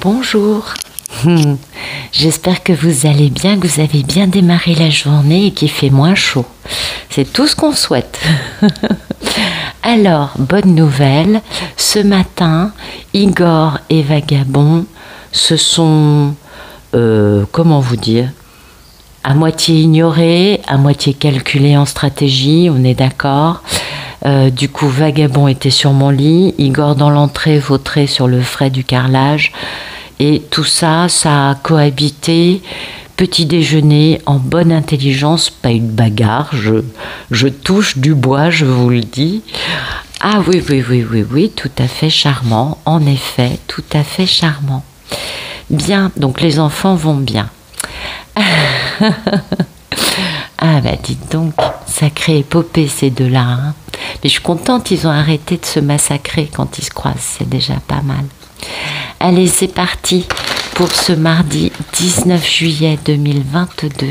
Bonjour. J'espère que vous allez bien, que vous avez bien démarré la journée et qu'il fait moins chaud. C'est tout ce qu'on souhaite. Alors, bonne nouvelle, ce matin, Igor et Vagabond se sont, comment vous dire, à moitié ignorés, à moitié calculés en stratégie, on est d'accord. Du coup, Vagabond était sur mon lit, Igor dans l'entrée, vautré sur le frais du carrelage. Et tout ça, ça a cohabité. Petit déjeuner en bonne intelligence, pas une bagarre. Je touche du bois, je vous le dis. Ah oui, tout à fait charmant. En effet, tout à fait charmant. Bien, donc les enfants vont bien. Ah bah dites donc, sacrée épopée ces deux-là. Hein. Mais je suis contente, ils ont arrêté de se massacrer quand ils se croisent, c'est déjà pas mal. Allez, c'est parti pour ce mardi 19 juillet 2022.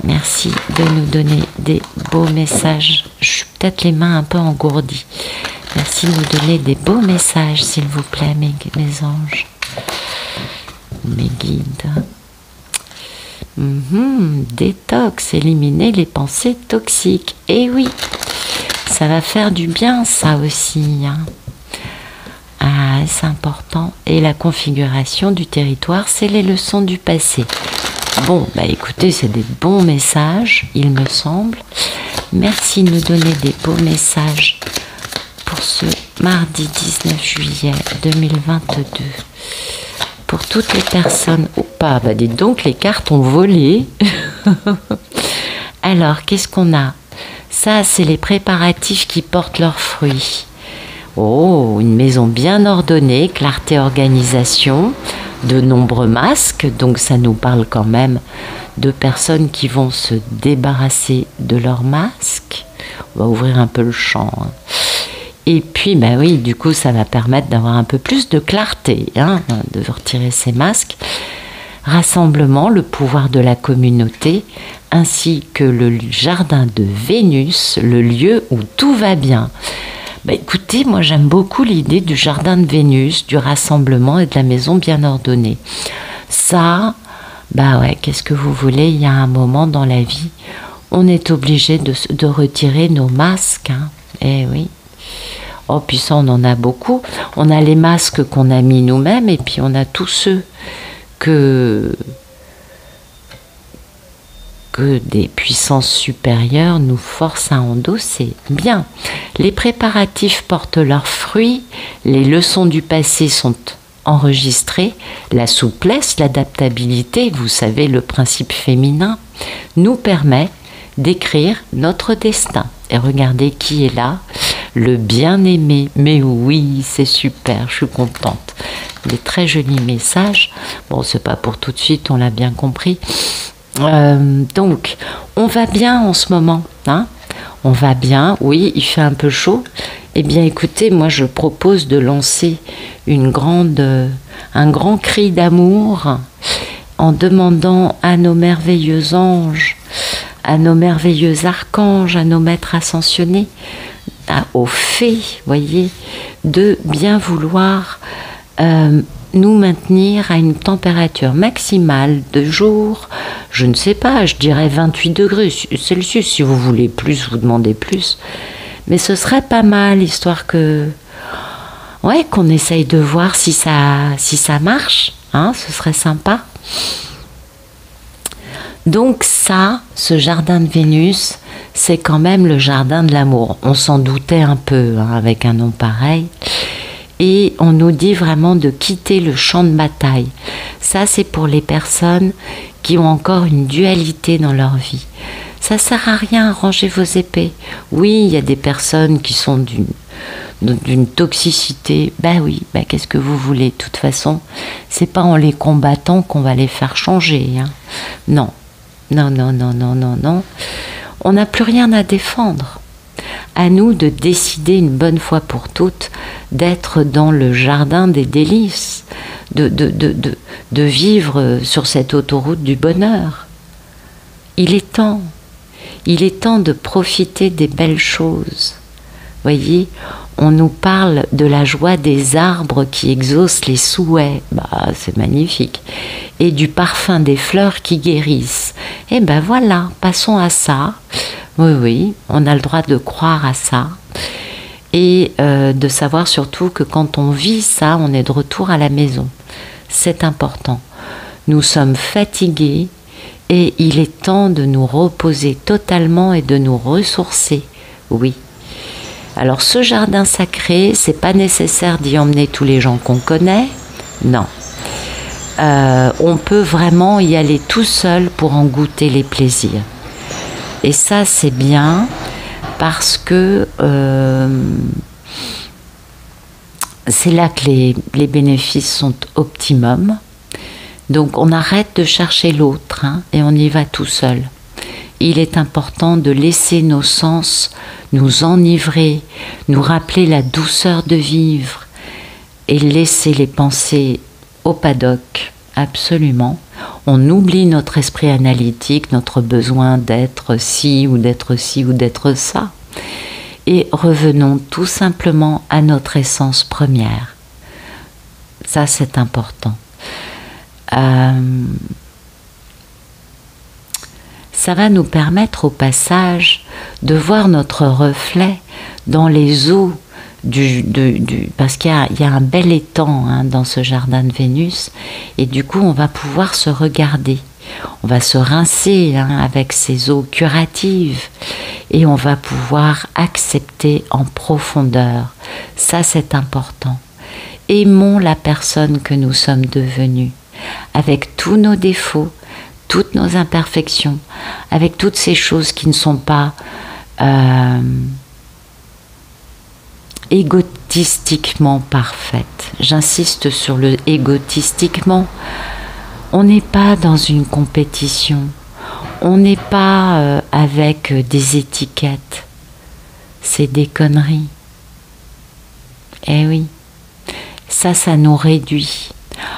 Merci de nous donner des beaux messages. Je suis peut-être les mains un peu engourdies. Merci de nous donner des beaux messages, s'il vous plaît, mes anges, mes guides. Détox, éliminer les pensées toxiques. Eh oui, ça va faire du bien, ça aussi. Hein. Ah, c'est important. Et la configuration du territoire, c'est les leçons du passé. Bon, bah écoutez, c'est des bons messages, il me semble. Merci de nous donner des beaux messages pour ce mardi 19 juillet 2022. Pour toutes les personnes... Oh, bah dites donc, les cartes ont volé. Alors, qu'est-ce qu'on a? Ça, c'est les préparatifs qui portent leurs fruits. Oh, une maison bien ordonnée, clarté, organisation, de nombreux masques, donc ça nous parle quand même de personnes qui vont se débarrasser de leurs masques. On va ouvrir un peu le champ. Hein. Et puis, bah oui, du coup, ça va permettre d'avoir un peu plus de clarté, hein, de retirer ces masques. Rassemblement, le pouvoir de la communauté, ainsi que le jardin de Vénus, le lieu où tout va bien. Bah écoutez, moi j'aime beaucoup l'idée du jardin de Vénus, du rassemblement et de la maison bien ordonnée. Ça, bah ouais, qu'est-ce que vous voulez, il y a un moment dans la vie, on est obligé de retirer nos masques. Hein. Eh oui. Oh, puis ça, on en a beaucoup. On a les masques qu'on a mis nous-mêmes et puis on a tous ceux que des puissances supérieures nous forcent à endosser. Bien, les préparatifs portent leurs fruits, les leçons du passé sont enregistrées, la souplesse, l'adaptabilité, vous savez, le principe féminin, nous permet d'écrire notre destin. Et regardez qui est là, le bien-aimé. Mais oui, c'est super, je suis contente. Des très jolis messages. Bon, c'est pas pour tout de suite, on l'a bien compris. Donc, on va bien en ce moment, hein? On va bien, oui, il fait un peu chaud. Eh bien, écoutez, moi, je propose de lancer un grand cri d'amour en demandant à nos merveilleux anges, à nos merveilleux archanges, à nos maîtres ascensionnés, aux fées, voyez, de bien vouloir nous maintenir à une température maximale de jour, je ne sais pas, je dirais 28 degrés Celsius. Si vous voulez plus, vous demandez plus. Mais ce serait pas mal, histoire qu'on essaye de voir si ça marche. Hein, ce serait sympa. Donc ça, ce jardin de Vénus, c'est quand même le jardin de l'amour. On s'en doutait un peu, hein, avec un nom pareil. Et on nous dit vraiment de quitter le champ de bataille. Ça, c'est pour les personnes qui ont encore une dualité dans leur vie. Ça sert à rien, rangez vos épées. Oui, il y a des personnes qui sont d'une toxicité. Ben oui, qu'est-ce que vous voulez? De toute façon, c'est pas en les combattant qu'on va les faire changer. Hein. Non. On n'a plus rien à défendre. À nous de décider une bonne fois pour toutes d'être dans le jardin des délices, de vivre sur cette autoroute du bonheur. Il est temps de profiter des belles choses, Voyez, on nous parle de la joie des arbres qui exaucent les souhaits. Bah, c'est magnifique. Et du parfum des fleurs qui guérissent. Et ben voilà, passons à ça. Oui, oui, on a le droit de croire à ça. Et de savoir surtout que quand on vit ça, on est de retour à la maison. C'est important. Nous sommes fatigués et il est temps de nous reposer totalement et de nous ressourcer. Oui. Alors ce jardin sacré, c'est pas nécessaire d'y emmener tous les gens qu'on connaît. Non. On peut vraiment y aller tout seul pour en goûter les plaisirs. Et ça, c'est bien parce que c'est là que les bénéfices sont optimum. Donc on arrête de chercher l'autre et on y va tout seul. Il est important de laisser nos sens nous enivrer, nous rappeler la douceur de vivre et laisser les pensées au paddock, absolument. On oublie notre esprit analytique, notre besoin d'être ci ou d'être ci ou d'être ça. Et revenons tout simplement à notre essence première. Ça, c'est important. Ça va nous permettre au passage de voir notre reflet dans les eaux parce qu'il y a un bel étang dans ce jardin de Vénus, et du coup on va pouvoir se regarder, on va se rincer avec ces eaux curatives et on va pouvoir accepter en profondeur. Ça, c'est important. Aimons la personne que nous sommes devenus, avec tous nos défauts, toutes nos imperfections, avec toutes ces choses qui ne sont pas égotistiquement parfaites. J'insiste sur le égotistiquement. On n'est pas dans une compétition, on n'est pas avec des étiquettes. C'est des conneries. Eh oui, ça nous réduit.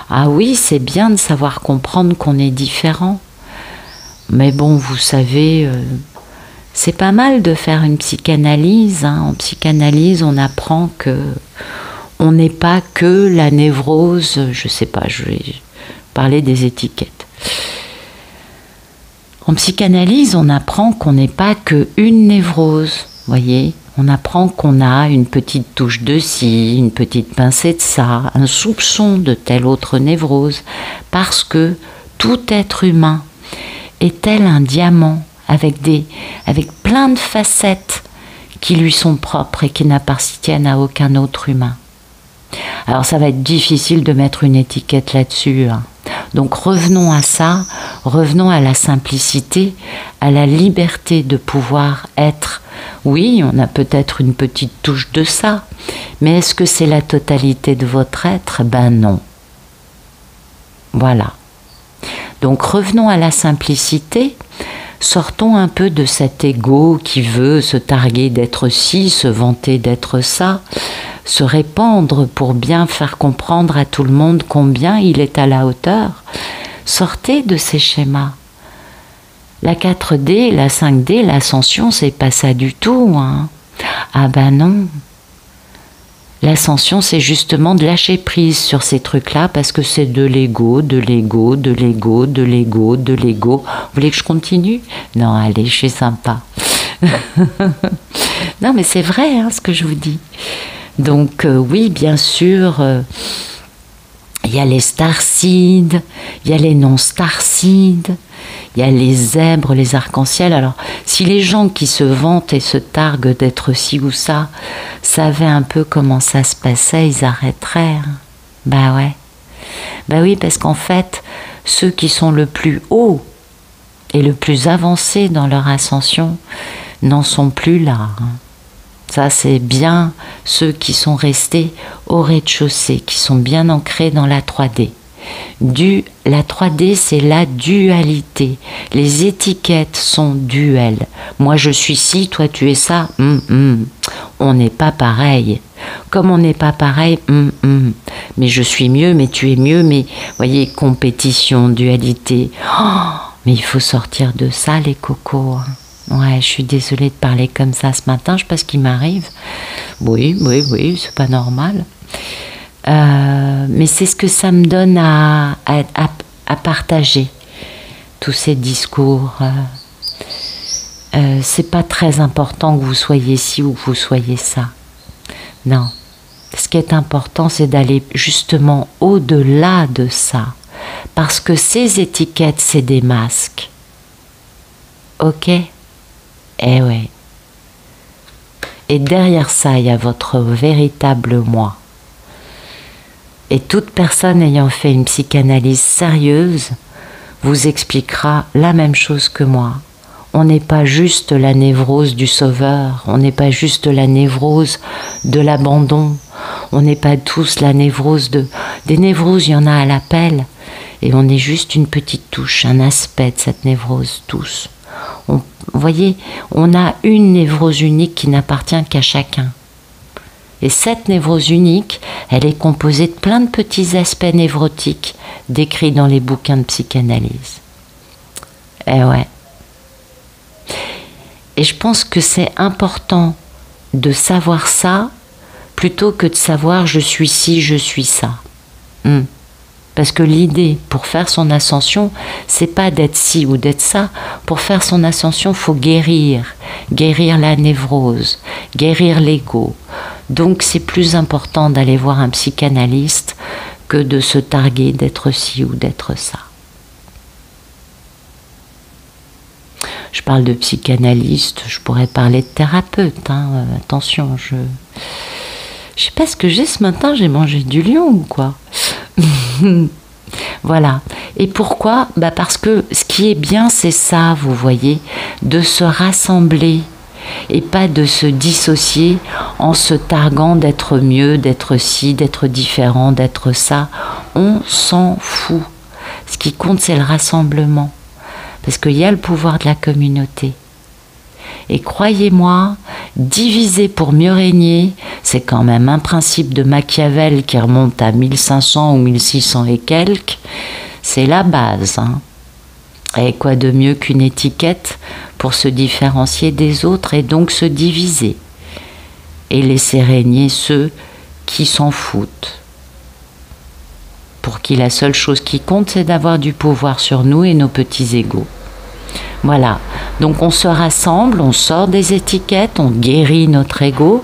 Ah oui, c'est bien de savoir comprendre qu'on est différent. Mais bon, vous savez, c'est pas mal de faire une psychanalyse. En psychanalyse, on apprend que on n'est pas que la névrose. Je sais pas, je vais parler des étiquettes. En psychanalyse, on apprend qu'on n'est pas que une névrose. Voyez, on apprend qu'on a une petite touche de ci, une petite pincée de ça, un soupçon de telle autre névrose, parce que tout être humain est tel un diamant avec plein de facettes qui lui sont propres et qui n'appartiennent à aucun autre humain. Alors ça va être difficile de mettre une étiquette là-dessus. Donc revenons à ça, revenons à la simplicité, à la liberté de pouvoir être. Oui, on a peut-être une petite touche de ça, mais est-ce que c'est la totalité de votre être? Ben non. Voilà. Donc revenons à la simplicité, sortons un peu de cet ego qui veut se targuer d'être ci, se vanter d'être ça, se répandre pour bien faire comprendre à tout le monde combien il est à la hauteur. Sortez de ces schémas. La 4D, la 5D, l'ascension, c'est pas ça du tout. Ah ben non. L'ascension, c'est justement de lâcher prise sur ces trucs-là parce que c'est de l'ego, de l'ego, de l'ego, de l'ego, de l'ego. Vous voulez que je continue? Non, allez, je suis sympa. Non, mais c'est vrai ce que je vous dis. Donc oui, bien sûr, il y a les starseeds, il y a les non-starseeds, il y a les zèbres, les arcs-en-ciel. Alors, si les gens qui se vantent et se targuent d'être ci ou ça savaient un peu comment ça se passait, ils arrêteraient. Bah ouais. Bah oui, parce qu'en fait, ceux qui sont le plus haut et le plus avancé dans leur ascension n'en sont plus là. Ça, c'est bien ceux qui sont restés au rez-de-chaussée, qui sont bien ancrés dans la 3D. La 3D, c'est la dualité. Les étiquettes sont duelles. Moi, je suis ci, toi, tu es ça. On n'est pas pareil. Comme on n'est pas pareil, mais je suis mieux, mais tu es mieux. Mais, voyez, compétition, dualité. Oh, mais il faut sortir de ça, les cocos. Ouais, je suis désolée de parler comme ça ce matin, je sais pas ce qui m'arrive. Oui, c'est pas normal. Mais c'est ce que ça me donne à partager, tous ces discours. C'est pas très important que vous soyez ci ou que vous soyez ça. Non. Ce qui est important, c'est d'aller justement au-delà de ça. Parce que ces étiquettes, c'est des masques. Ok? Eh ouais. Et derrière ça, il y a votre véritable moi. Et toute personne ayant fait une psychanalyse sérieuse vous expliquera la même chose que moi. On n'est pas juste la névrose du sauveur, on n'est pas juste la névrose de l'abandon, on n'est pas tous la névrose de... Des névroses, il y en a à l'appel, et on est juste une petite touche, un aspect de cette névrose, tous. Vous voyez, on a une névrose unique qui n'appartient qu'à chacun. Et cette névrose unique, elle est composée de plein de petits aspects névrotiques décrits dans les bouquins de psychanalyse. Eh ouais. Et je pense que c'est important de savoir ça plutôt que de savoir je suis ci, je suis ça. Parce que l'idée pour faire son ascension, c'est pas d'être ci ou d'être ça. Pour faire son ascension, il faut guérir la névrose, guérir l'ego. Donc c'est plus important d'aller voir un psychanalyste que de se targuer d'être ci ou d'être ça. Je parle de psychanalyste, je pourrais parler de thérapeute. Attention, je sais pas ce que j'ai ce matin, j'ai mangé du lion ou quoi. Voilà. Et pourquoi? Parce que ce qui est bien, c'est ça, vous voyez, de se rassembler et pas de se dissocier en se targuant d'être mieux, d'être ci, d'être différent, d'être ça. On s'en fout. Ce qui compte, c'est le rassemblement. Parce qu'il y a le pouvoir de la communauté. Et croyez-moi, diviser pour mieux régner, c'est quand même un principe de Machiavel qui remonte à 1500 ou 1600 et quelques. C'est la base. Et quoi de mieux qu'une étiquette pour se différencier des autres et donc se diviser et laisser régner ceux qui s'en foutent. Pour qui la seule chose qui compte, c'est d'avoir du pouvoir sur nous et nos petits égos. Voilà. Donc on se rassemble, on sort des étiquettes, on guérit notre ego.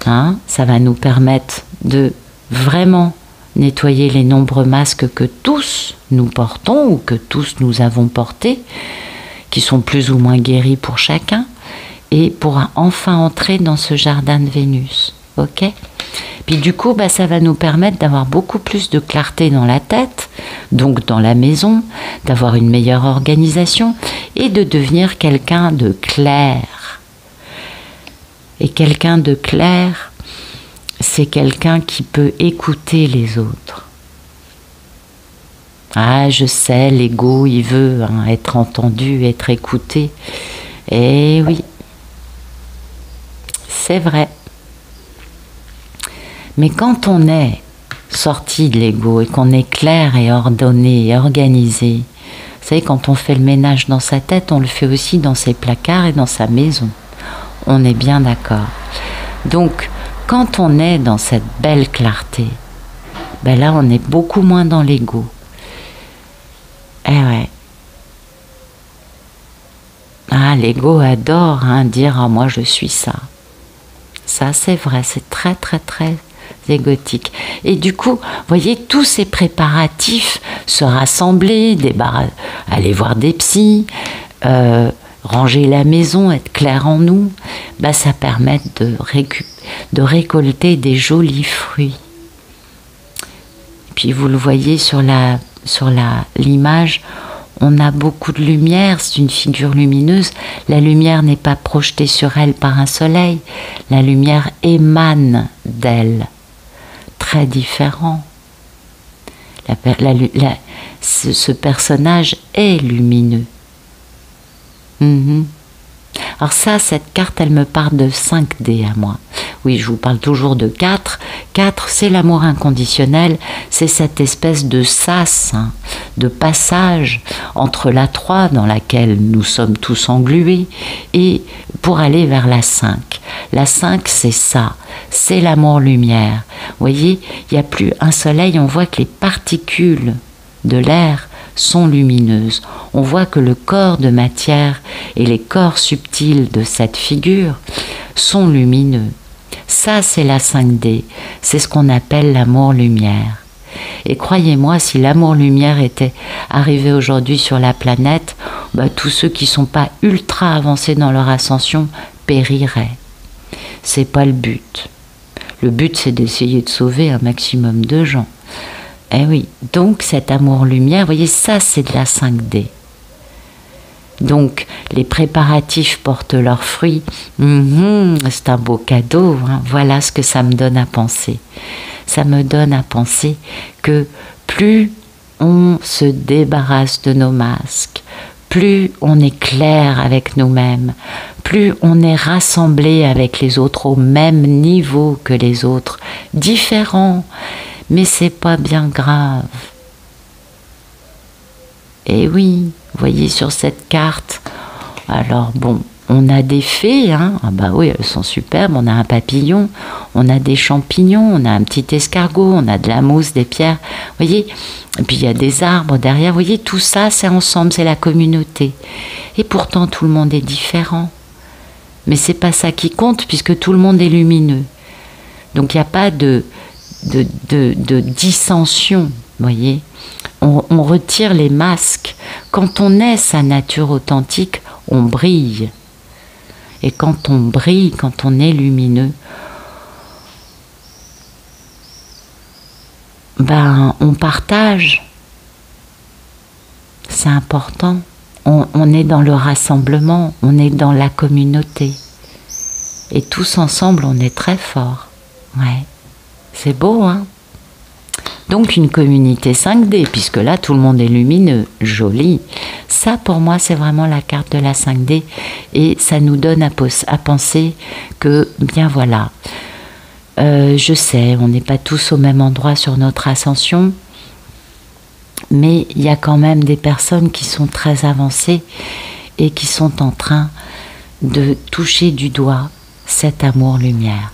Ça va nous permettre de vraiment nettoyer les nombreux masques que tous nous portons ou que tous nous avons portés, qui sont plus ou moins guéris pour chacun, et pour enfin entrer dans ce jardin de Vénus. Ok ? Puis du coup, ça va nous permettre d'avoir beaucoup plus de clarté dans la tête, donc dans la maison, d'avoir une meilleure organisation et de devenir quelqu'un de clair. Et quelqu'un de clair, c'est quelqu'un qui peut écouter les autres. Ah, je sais, l'ego, il veut être entendu, être écouté. Eh oui, c'est vrai. Mais quand on est sorti de l'ego et qu'on est clair et ordonné et organisé, vous savez, quand on fait le ménage dans sa tête, on le fait aussi dans ses placards et dans sa maison. On est bien d'accord. Donc, quand on est dans cette belle clarté, là, on est beaucoup moins dans l'ego. Eh ouais. Ah, l'ego adore dire « moi, je suis ça ». Ça, c'est vrai, c'est très, très, très égotique. Et du coup, vous voyez, tous ces préparatifs, se rassembler, aller voir des psys, ranger la maison, être clair en nous, ça permet de récolter des jolis fruits. Puis vous le voyez sur l'image, on a beaucoup de lumière, c'est une figure lumineuse. La lumière n'est pas projetée sur elle par un soleil, la lumière émane d'elle. Très différent. Ce personnage est lumineux. Alors ça, cette carte, elle me parle de 5D à moi. Oui, je vous parle toujours de 4. 4, c'est l'amour inconditionnel, c'est cette espèce de sas, hein, de passage entre la 3 dans laquelle nous sommes tous englués et pour aller vers la 5. La 5, c'est ça, c'est l'amour-lumière. Vous voyez, il n'y a plus un soleil, on voit que les particules de l'air sont lumineuses. On voit que le corps de matière et les corps subtils de cette figure sont lumineux. Ça, c'est la 5D, c'est ce qu'on appelle l'amour-lumière. Et croyez-moi, si l'amour-lumière était arrivé aujourd'hui sur la planète, tous ceux qui ne sont pas ultra avancés dans leur ascension périraient. C'est pas le but. Le but, c'est d'essayer de sauver un maximum de gens. Eh oui, donc cet amour-lumière, vous voyez, ça, c'est de la 5D. Donc, les préparatifs portent leurs fruits. C'est un beau cadeau, hein. Voilà ce que ça me donne à penser. Ça me donne à penser que plus on se débarrasse de nos masques, plus on est clair avec nous-mêmes, plus on est rassemblé avec les autres au même niveau que les autres, différents, mais c'est pas bien grave. Et oui, vous voyez sur cette carte, alors bon, on a des fées, hein. Ah bah oui, elles sont superbes, on a un papillon, on a des champignons, on a un petit escargot, on a de la mousse, des pierres, vous voyez, et puis il y a des arbres derrière, vous voyez, tout ça c'est ensemble, c'est la communauté. Et pourtant tout le monde est différent. Mais c'est pas ça qui compte puisque tout le monde est lumineux. Donc il n'y a pas de dissension, vous voyez. On retire les masques. Quand on est sa nature authentique, on brille. Et quand on brille, quand on est lumineux, on partage. C'est important. On est dans le rassemblement, on est dans la communauté. Et tous ensemble, on est très forts. Ouais. C'est beau, hein? Donc une communauté 5D, puisque là, tout le monde est lumineux, joli. Ça, pour moi, c'est vraiment la carte de la 5D. Et ça nous donne à penser que, bien voilà, je sais, on n'est pas tous au même endroit sur notre ascension, mais il y a quand même des personnes qui sont très avancées et qui sont en train de toucher du doigt cet amour-lumière.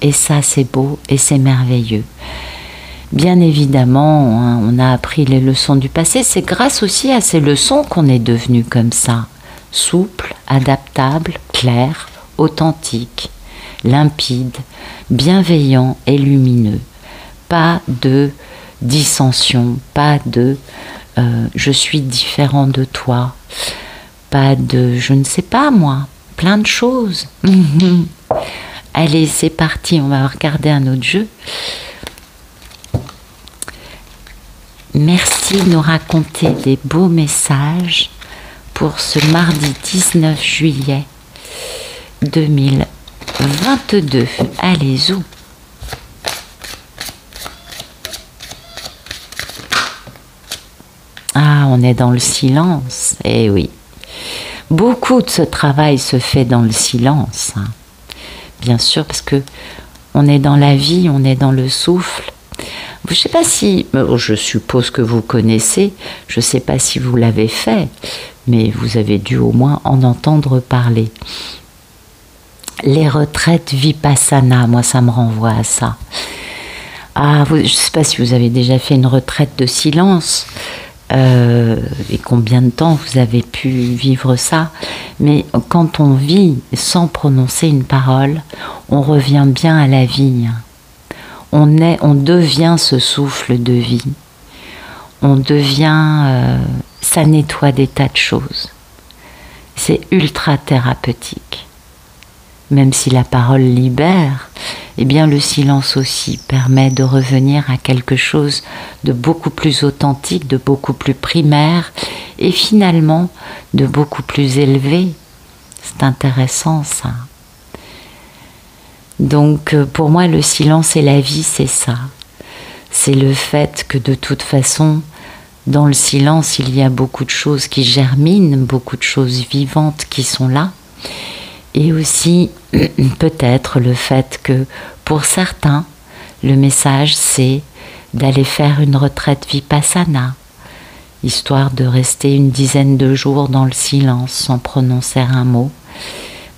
Et ça, c'est beau et c'est merveilleux. Bien évidemment, hein, on a appris les leçons du passé. C'est grâce aussi à ces leçons qu'on est devenu comme ça. Souple, adaptable, clair, authentique, limpide, bienveillant et lumineux. Pas de dissension, pas de je suis différent de toi, pas de je ne sais pas moi, plein de choses. Allez, c'est parti, on va regarder un autre jeu. Merci de nous raconter des beaux messages pour ce mardi 19 juillet 2022. Allez, zou. Ah, on est dans le silence. Eh oui. Beaucoup de ce travail se fait dans le silence. Hein. Bien sûr, parce que on est dans la vie, on est dans le souffle. Je ne sais pas si, je suppose que vous connaissez, je ne sais pas si vous l'avez fait, mais vous avez dû au moins en entendre parler. Les retraites Vipassana, moi ça me renvoie à ça. Ah, je ne sais pas si vous avez déjà fait une retraite de silence, et combien de temps vous avez pu vivre ça, mais quand on vit sans prononcer une parole, on revient bien à la vie. On devient ce souffle de vie. On devient, ça nettoie des tas de choses. C'est ultra thérapeutique. Même si la parole libère, eh bien le silence aussi permet de revenir à quelque chose de beaucoup plus authentique, de beaucoup plus primaire et finalement de beaucoup plus élevé. C'est intéressant ça. Donc pour moi le silence et la vie c'est ça. C'est le fait que de toute façon dans le silence il y a beaucoup de choses qui germinent, beaucoup de choses vivantes qui sont là. Et aussi peut-être le fait que pour certains Le message, c'est d'aller faire une retraite Vipassana, histoire de rester une dizaine de jours dans le silence sans prononcer un mot,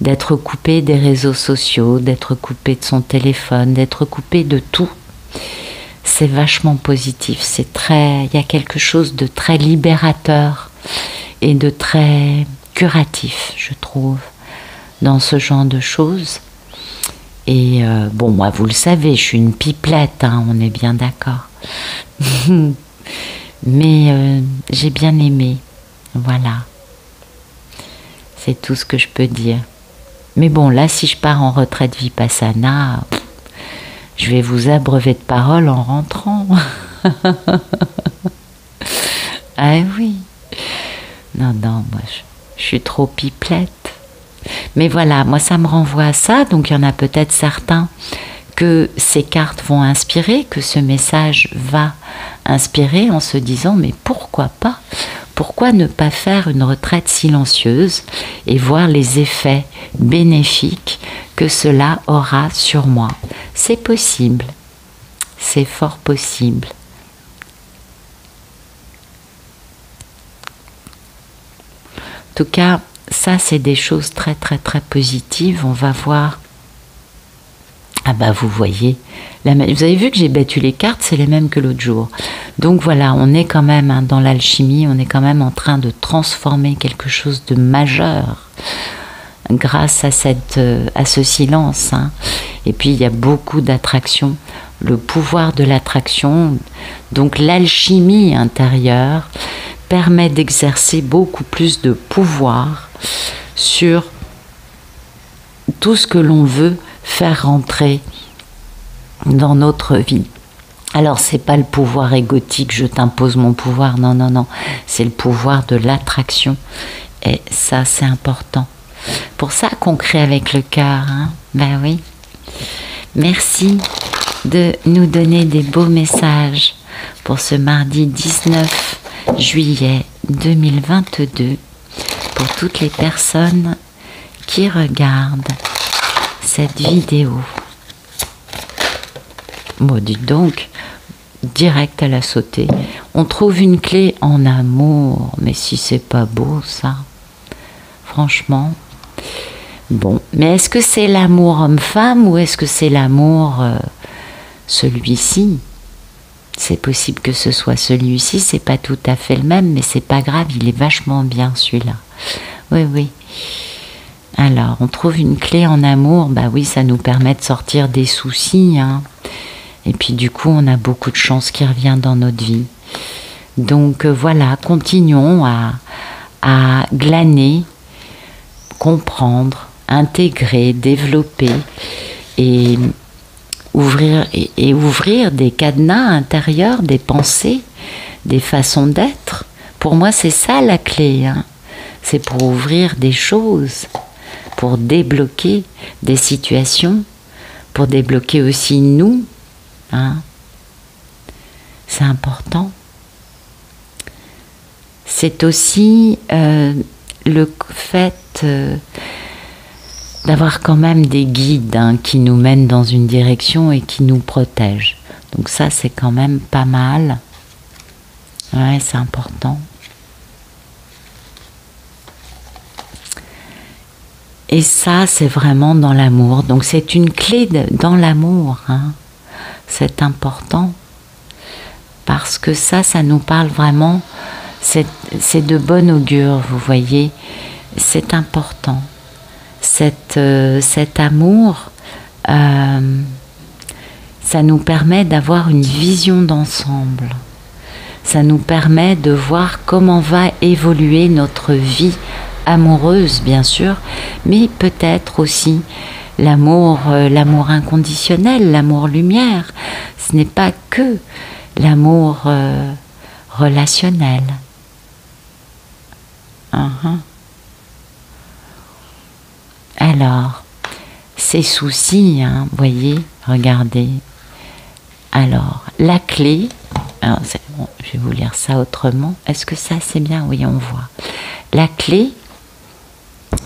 d'être coupé des réseaux sociaux, d'être coupé de son téléphone, d'être coupé de tout. C'est vachement positif, il y a quelque chose de très libérateur et de très curatif, je trouve, dans ce genre de choses. Et bon, moi, vous le savez, je suis une pipelette, hein, on est bien d'accord. Mais j'ai bien aimé, voilà. C'est tout ce que je peux dire. Mais bon, là, si je pars en retraite Vipassana, je vais vous abreuver de paroles en rentrant. Ah oui. Non, moi, je suis trop pipelette. Mais voilà, moi, ça me renvoie à ça. Donc, il y en a peut-être certains que ces cartes vont inspirer, que ce message va inspirer en se disant, mais pourquoi pas ? Pourquoi ne pas faire une retraite silencieuse et voir les effets bénéfiques que cela aura sur moi ? C'est possible, c'est fort possible. En tout cas, ça c'est des choses très très très positives. On va voir. Ah bah vous voyez, vous avez vu que j'ai battu les cartes, c'est les mêmes que l'autre jour. Donc voilà, on est quand même hein, dans l'alchimie, on est quand même en train de transformer quelque chose de majeur grâce à ce silence. Hein. Et puis il y a beaucoup d'attraction, le pouvoir de l'attraction, donc l'alchimie intérieure permet d'exercer beaucoup plus de pouvoir sur tout ce que l'on veut faire rentrer dans notre vie. Alors c'est pas le pouvoir égotique, je t'impose mon pouvoir, non, c'est le pouvoir de l'attraction et ça c'est important. Pour ça qu'on crée avec le cœur, hein. Ben oui. Merci de nous donner des beaux messages pour ce mardi 19 juillet 2022 pour toutes les personnes qui regardent cette vidéo. Bon, dites donc, direct à la sautée. On trouve une clé en amour, mais si c'est pas beau ça, franchement. Bon, mais est-ce que c'est l'amour homme-femme ou est-ce que c'est l'amour celui-ci ? C'est possible que ce soit celui-ci, c'est pas tout à fait le même, mais c'est pas grave, il est vachement bien celui-là. Oui. Alors, on trouve une clé en amour, bah oui, ça nous permet de sortir des soucis, hein. Et puis du coup, on a beaucoup de chance qui revient dans notre vie. Donc voilà, continuons à glaner, comprendre, intégrer, développer et ouvrir des cadenas intérieurs, des pensées, des façons d'être. Pour moi, c'est ça la clé, hein. C'est pour ouvrir des choses, pour débloquer des situations, pour débloquer aussi nous, hein. C'est important. C'est aussi le fait d'avoir quand même des guides hein, qui nous mènent dans une direction et qui nous protègent. Donc ça, c'est quand même pas mal. Ouais, c'est important. Et ça, c'est vraiment dans l'amour. Donc c'est une clé dans l'amour. Hein. C'est important. Parce que ça nous parle vraiment. C'est de bon augure, vous voyez. C'est important. Cet amour, ça nous permet d'avoir une vision d'ensemble. Ça nous permet de voir comment va évoluer notre vie amoureuse, bien sûr, mais peut-être aussi l'amour inconditionnel, l'amour lumière. Ce n'est pas que l'amour relationnel. Alors, ces soucis, hein, voyez, regardez. Alors, la clé, alors bon, je vais vous lire ça autrement. Est-ce que ça c'est bien? Oui, on voit. La clé,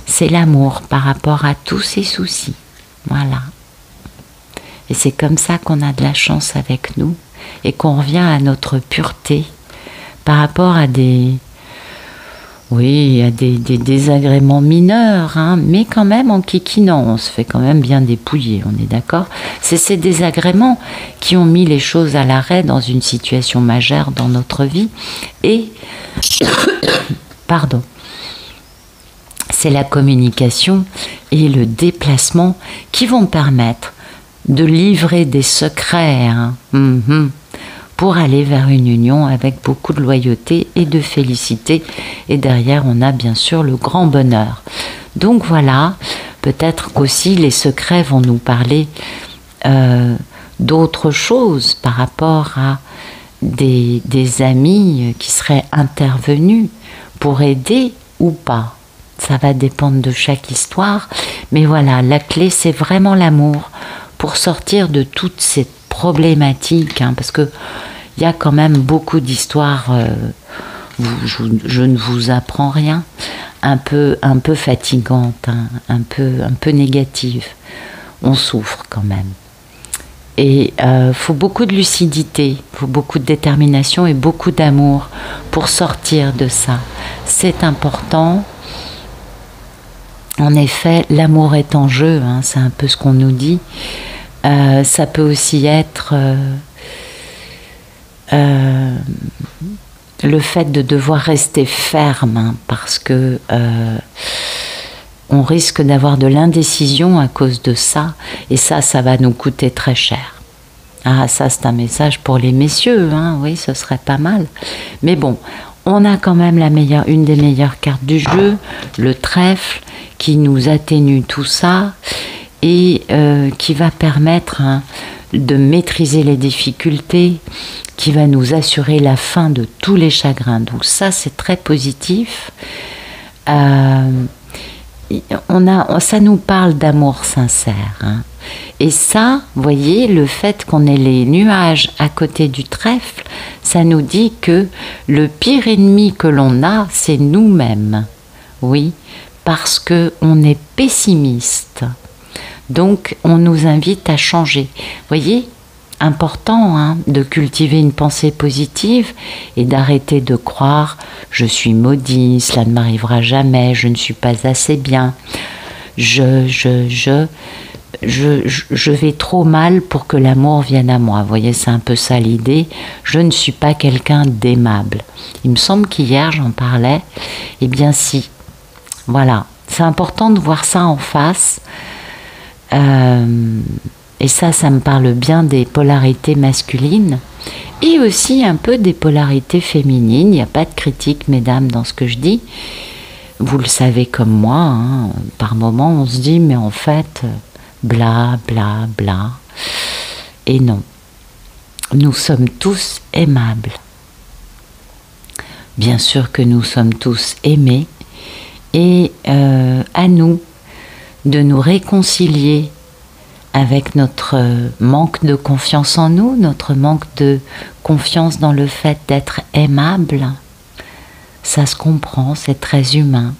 c'est l'amour par rapport à tous ces soucis. Voilà. Et c'est comme ça qu'on a de la chance avec nous et qu'on revient à notre pureté par rapport à des désagréments mineurs, hein, mais quand même en kikinant, on se fait quand même bien dépouiller, on est d'accord? C'est ces désagréments qui ont mis les choses à l'arrêt dans une situation majeure dans notre vie et pardon, c'est la communication et le déplacement qui vont permettre de livrer des secrets, hein, pour aller vers une union avec beaucoup de loyauté et de félicité. Et derrière, on a bien sûr le grand bonheur. Donc voilà, peut-être qu'aussi les secrets vont nous parler d'autres choses par rapport à des amis qui seraient intervenus pour aider ou pas. Ça va dépendre de chaque histoire. Mais voilà, la clé, c'est vraiment l'amour pour sortir de toutes ces problématiques, hein, parce que il y a quand même beaucoup d'histoires, je ne vous apprends rien, un peu fatigantes, hein, un peu négatives. On souffre quand même. Et faut beaucoup de lucidité, faut beaucoup de détermination et beaucoup d'amour pour sortir de ça. C'est important. En effet, l'amour est en jeu, hein, c'est un peu ce qu'on nous dit. Ça peut aussi être le fait de devoir rester ferme, hein, parce que on risque d'avoir de l'indécision à cause de ça, et ça va nous coûter très cher. Ah, ça c'est un message pour les messieurs, hein, oui, ce serait pas mal. Mais bon, on a quand même une des meilleures cartes du jeu, le trèfle, qui nous atténue tout ça, et qui va permettre, hein, de maîtriser les difficultés, qui va nous assurer la fin de tous les chagrins. Donc ça, c'est très positif. Ça nous parle d'amour sincère, hein. Et ça, vous voyez, le fait qu'on ait les nuages à côté du trèfle, ça nous dit que le pire ennemi que l'on a, c'est nous-mêmes. Oui, parce qu'on est pessimiste. Donc, on nous invite à changer. Vous voyez, important, hein, de cultiver une pensée positive et d'arrêter de croire « je suis maudit, cela ne m'arrivera jamais, je ne suis pas assez bien, je vais trop mal pour que l'amour vienne à moi ». Vous voyez, c'est un peu ça l'idée. Je ne suis pas quelqu'un d'aimable. Il me semble qu'hier, j'en parlais. Eh bien, si. Voilà. C'est important de voir ça en face. Et ça me parle bien des polarités masculines et aussi un peu des polarités féminines. Il n'y a pas de critique, mesdames, dans ce que je dis. Vous le savez comme moi, hein, par moments on se dit mais en fait, bla bla bla. Et non, nous sommes tous aimables. Bien sûr que nous sommes tous aimés et à nous de nous réconcilier avec notre manque de confiance en nous, notre manque de confiance dans le fait d'être aimable. Ça se comprend, c'est très humain.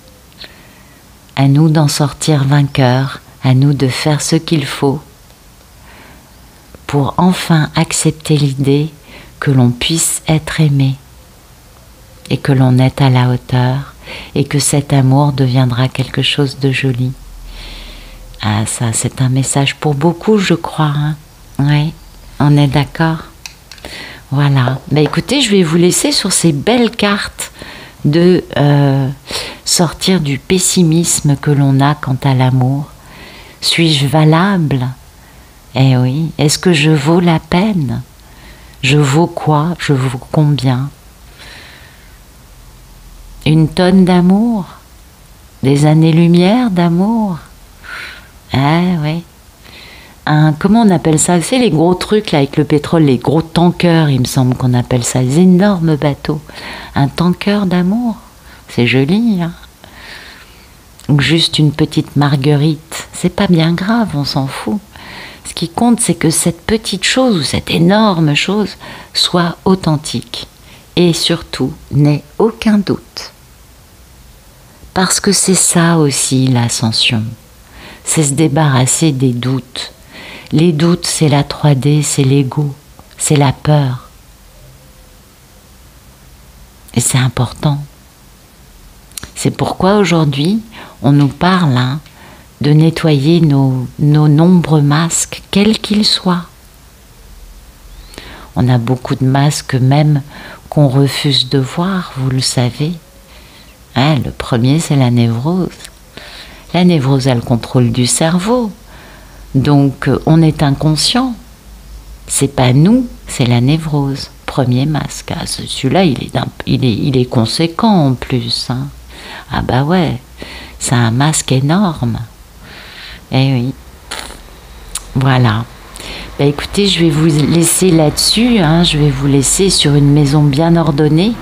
À nous d'en sortir vainqueurs, à nous de faire ce qu'il faut pour enfin accepter l'idée que l'on puisse être aimé et que l'on est à la hauteur et que cet amour deviendra quelque chose de joli. Ah, ça, c'est un message pour beaucoup, je crois, hein. Oui, on est d'accord. Voilà. Bah, écoutez, je vais vous laisser sur ces belles cartes de sortir du pessimisme que l'on a quant à l'amour. Suis-je valable? Eh oui. Est-ce que je vaux la peine? Je vaux quoi? Je vaux combien? Une tonne d'amour? Des années-lumière d'amour? Ah oui. Comment on appelle ça? C'est les gros trucs là avec le pétrole, les gros tankers, il me semble qu'on appelle ça, les énormes bateaux. Un tanker d'amour, c'est joli, hein? Ou juste une petite marguerite, c'est pas bien grave, on s'en fout. Ce qui compte, c'est que cette petite chose ou cette énorme chose soit authentique et surtout n'ait aucun doute. Parce que c'est ça aussi l'ascension. C'est se débarrasser des doutes. Les doutes, c'est la 3D, c'est l'ego, c'est la peur. Et c'est important. C'est pourquoi aujourd'hui, on nous parle de nettoyer nos nombreux masques, quels qu'ils soient. On a beaucoup de masques même qu'on refuse de voir, vous le savez. Le premier, c'est la névrose. La névrose a le contrôle du cerveau. Donc, on est inconscient. C'est pas nous, c'est la névrose. Premier masque. Celui-là, il est conséquent en plus. Ah bah ouais, c'est un masque énorme. Eh oui. Voilà. Bah écoutez, je vais vous laisser là-dessus. Je vais vous laisser sur une maison bien ordonnée.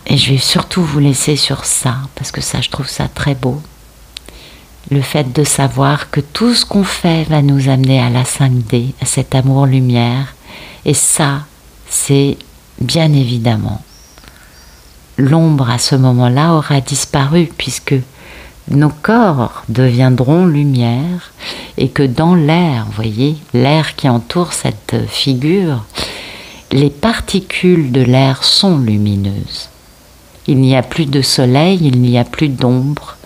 Et je vais surtout vous laisser sur ça, parce que ça, je trouve ça très beau. Le fait de savoir que tout ce qu'on fait va nous amener à la 5D, à cet amour-lumière. Et ça, c'est bien évidemment, l'ombre à ce moment-là aura disparu, puisque nos corps deviendront lumière, et que dans l'air, vous voyez, l'air qui entoure cette figure, les particules de l'air sont lumineuses. Il n'y a plus de soleil, il n'y a plus d'ombre,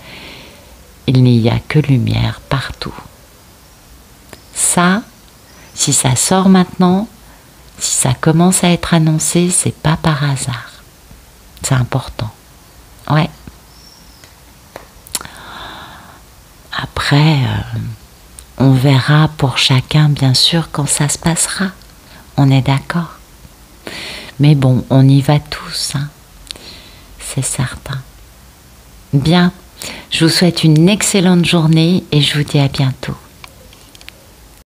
il n'y a que lumière partout. Ça, si ça sort maintenant, si ça commence à être annoncé, c'est pas par hasard. C'est important. Ouais. Après, on verra pour chacun, bien sûr, quand ça se passera. On est d'accord. Mais bon, on y va tous, c'est certain. Bien, je vous souhaite une excellente journée et je vous dis à bientôt.